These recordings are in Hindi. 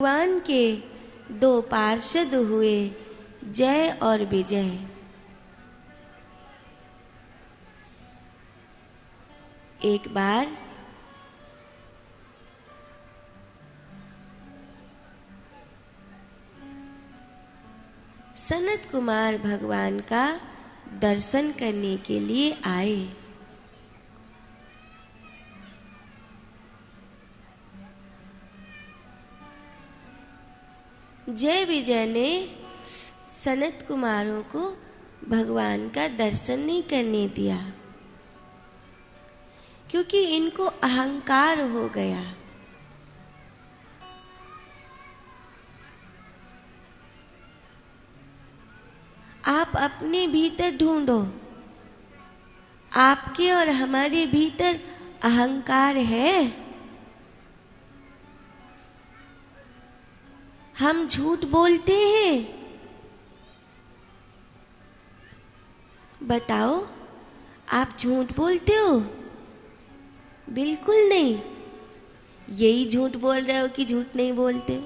भगवान के दो पार्षद हुए, जय और विजय। एक बार सनत कुमार भगवान का दर्शन करने के लिए आए। जय विजय ने सनत कुमारों को भगवान का दर्शन नहीं करने दिया, क्योंकि इनको अहंकार हो गया। आप अपने भीतर ढूंढो, आपके और हमारे भीतर अहंकार है। हम झूठ बोलते हैं? बताओ, आप झूठ बोलते हो? बिल्कुल नहीं। यही झूठ बोल रहे हो कि झूठ नहीं बोलते।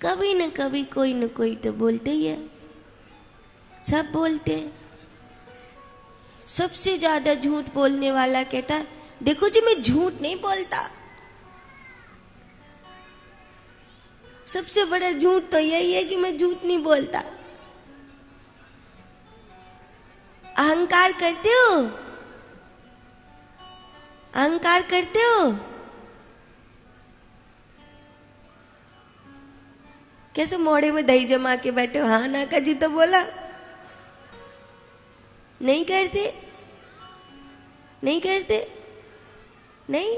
कभी न कभी कोई न कोई तो बोलते ही है। सब बोलते हैं। सबसे ज्यादा झूठ बोलने वाला कहता है, देखो जी मैं झूठ नहीं बोलता। सबसे बड़ा झूठ तो यही है कि मैं झूठ नहीं बोलता। अहंकार करते हो? अहंकार करते हो? कैसे मोड़े में दही जमा के बैठे हो? हाँ ना का जी तो बोला। नहीं करते? नहीं करते? नहीं।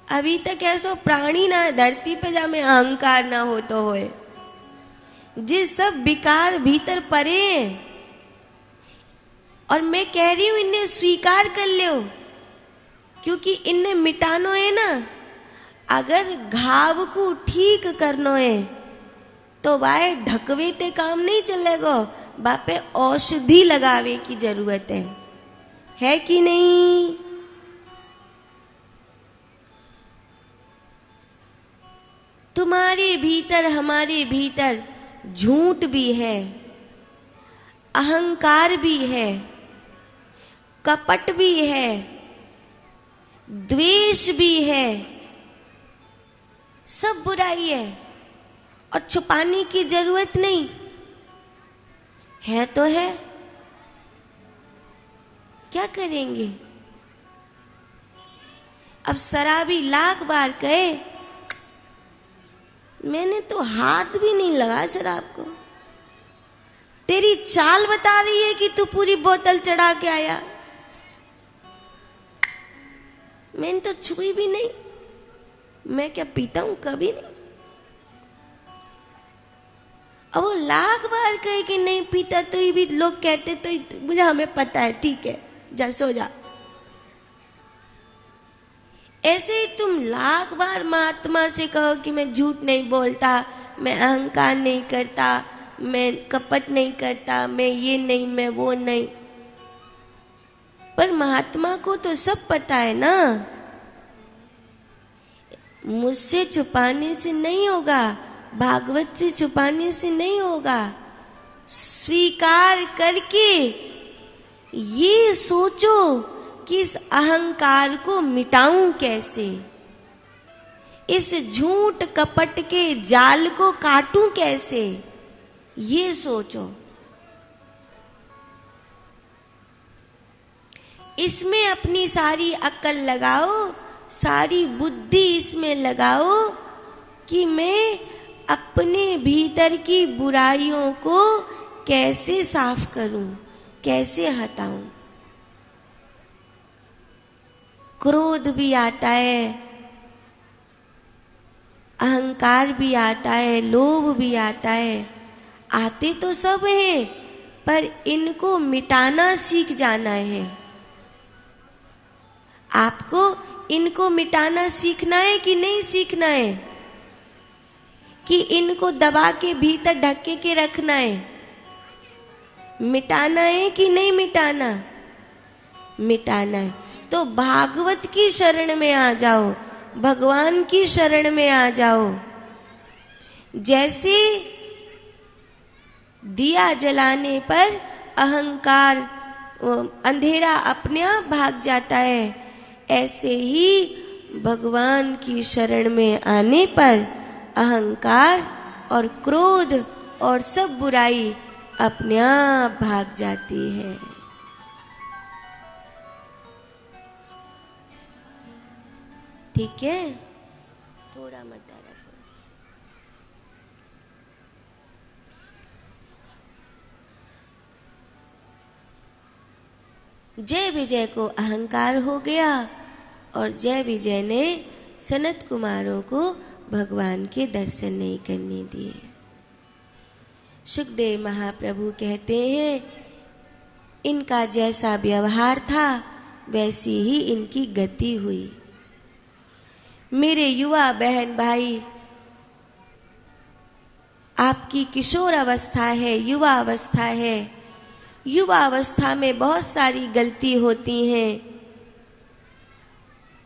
अभी तक ऐसो प्राणी ना धरती पे जामे अहंकार ना हो तो होए। जिस सब विकार भीतर परे, और मैं कह रही हूं इन्हें स्वीकार कर लो, क्योंकि इन्हें मिटानो है ना। अगर घाव को ठीक करनो है तो भाई ढकवे ते काम नहीं चलेगा, बापे औषधि लगावे की जरूरत है कि नहीं? तुम्हारे भीतर हमारे भीतर झूठ भी है, अहंकार भी है, कपट भी है, द्वेष भी है, सब बुराई है। और छुपाने की जरूरत नहीं है। तो है, क्या करेंगे? अब शराबी लाख बार कहे, मैंने तो हाथ भी नहीं लगा शराब को। तेरी चाल बता रही है कि तू पूरी बोतल चढ़ा के आया। मैंने तो छुई भी नहीं। मैं क्या पीता हूं? कभी नहीं। अब वो लाख बार कहे कि नहीं पीता, तो ये भी लोग कहते तो मुझे हमें पता है, ठीक है जा सो जा। ऐसे ही तुम लाख बार महात्मा से कहो कि मैं झूठ नहीं बोलता, मैं अहंकार नहीं करता, मैं कपट नहीं करता, मैं ये नहीं, मैं वो नहीं। पर महात्मा को तो सब पता है ना। मुझसे छुपाने से नहीं होगा, भागवत से छुपाने से नहीं होगा। स्वीकार करके ये सोचो कि इस अहंकार को मिटाऊं कैसे, इस झूठ कपट के जाल को काटूं कैसे, ये सोचो। इसमें अपनी सारी अक्ल लगाओ, सारी बुद्धि इसमें लगाओ कि मैं अपने भीतर की बुराइयों को कैसे साफ करूं, कैसे हटाऊं। क्रोध भी आता है, अहंकार भी आता है, लोभ भी आता है। आते तो सब हैं, पर इनको मिटाना सीख जाना है। आपको इनको मिटाना सीखना है कि नहीं सीखना है? कि इनको दबा के भीतर ढके के रखना है? मिटाना है कि नहीं मिटाना? मिटाना है। तो भागवत की शरण में आ जाओ, भगवान की शरण में आ जाओ। जैसे दिया जलाने पर अहंकार, अंधेरा अपने आप भाग जाता है, ऐसे ही भगवान की शरण में आने पर अहंकार और क्रोध और सब बुराई अपने आप भाग जाती है। ठीक है, थोड़ा मत रखो। जय विजय को अहंकार हो गया और जय विजय ने सनत कुमारों को भगवान के दर्शन नहीं करने दिए। सुखदेव महाप्रभु कहते हैं, इनका जैसा व्यवहार था वैसी ही इनकी गति हुई। मेरे युवा बहन भाई, आपकी किशोर अवस्था है, युवा अवस्था है। युवा अवस्था में बहुत सारी गलती होती हैं।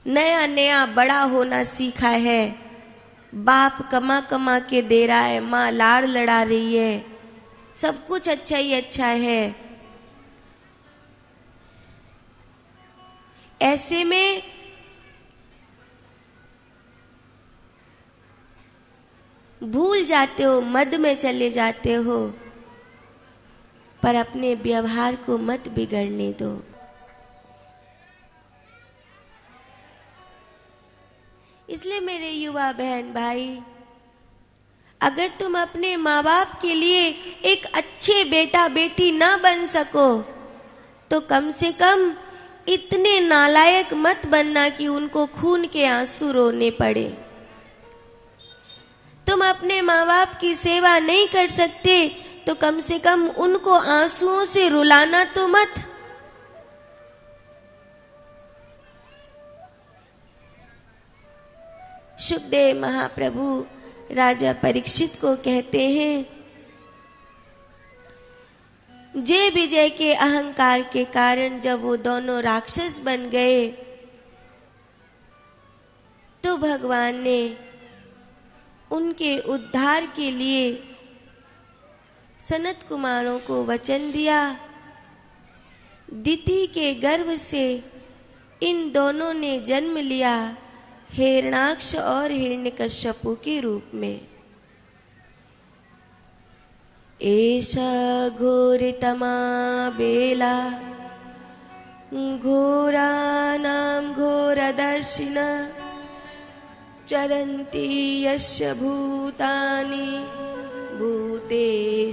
नया नया बड़ा होना सीखा है, बाप कमा कमा के दे रहा है, माँ लाड़ लड़ा रही है, सब कुछ अच्छा ही अच्छा है। ऐसे में भूल जाते हो, मद में चले जाते हो, पर अपने व्यवहार को मत बिगड़ने दो। इसलिए मेरे युवा बहन भाई, अगर तुम अपने माँ बाप के लिए एक अच्छे बेटा बेटी ना बन सको तो कम से कम इतने नालायक मत बनना कि उनको खून के आंसू रोने पड़े। तुम अपने माँ बाप की सेवा नहीं कर सकते तो कम से कम उनको आंसुओं से रुलाना तो मत। सुखदेव महाप्रभु राजा परीक्षित को कहते हैं, जय विजय के अहंकार के कारण जब वो दोनों राक्षस बन गए तो भगवान ने उनके उद्धार के लिए सनत कुमारों को वचन दिया। दिति के गर्भ से इन दोनों ने जन्म लिया, हिरण्याक्ष और हिरण्यकश्यपु के रूप में। एषा घोरितमा बेला घोरानां घोरदर्शिना चरन्ति यस्य भूतानि भूतेशानुचराम्यहम्।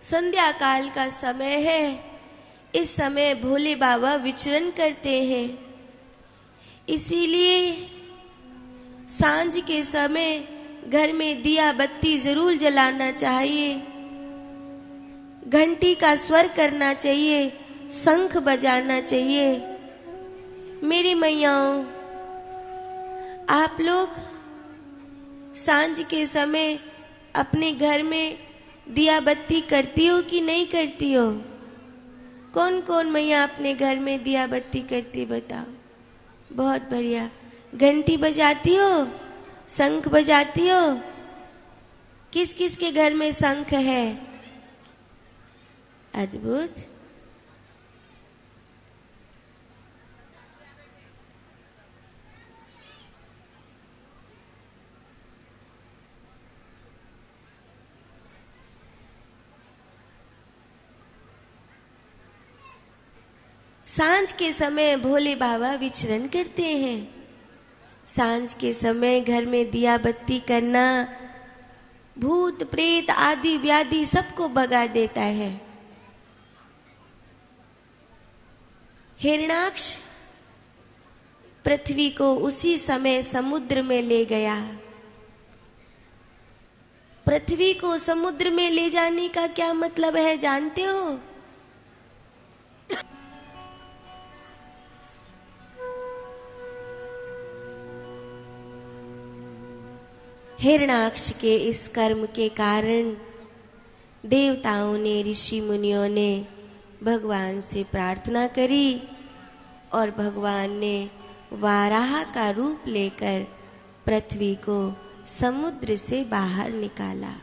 संध्या काल का समय है। इस समय भोले बाबा विचरण करते हैं, इसीलिए सांझ के समय घर में दिया बत्ती जरूर जलाना चाहिए, घंटी का स्वर करना चाहिए, शंख बजाना चाहिए। मेरी मैयाओं, आप लोग सांझ के समय अपने घर में दिया बत्ती करती हो कि नहीं करती हो? कौन कौन मैया अपने घर में दिया बत्ती करती बताओ? बहुत बढ़िया। घंटी बजाती हो, शंख बजाती हो? किस किस के घर में शंख है? अद्भुत। सांझ के समय भोले बाबा विचरण करते हैं। सांझ के समय घर में दिया बत्ती करना भूत प्रेत आदि व्याधि सबको भगा देता है। हिरण्याक्ष पृथ्वी को उसी समय समुद्र में ले गया। पृथ्वी को समुद्र में ले जाने का क्या मतलब है जानते हो? हिरण्याक्ष के इस कर्म के कारण देवताओं ने, ऋषि मुनियों ने भगवान से प्रार्थना करी और भगवान ने वाराह का रूप लेकर पृथ्वी को समुद्र से बाहर निकाला।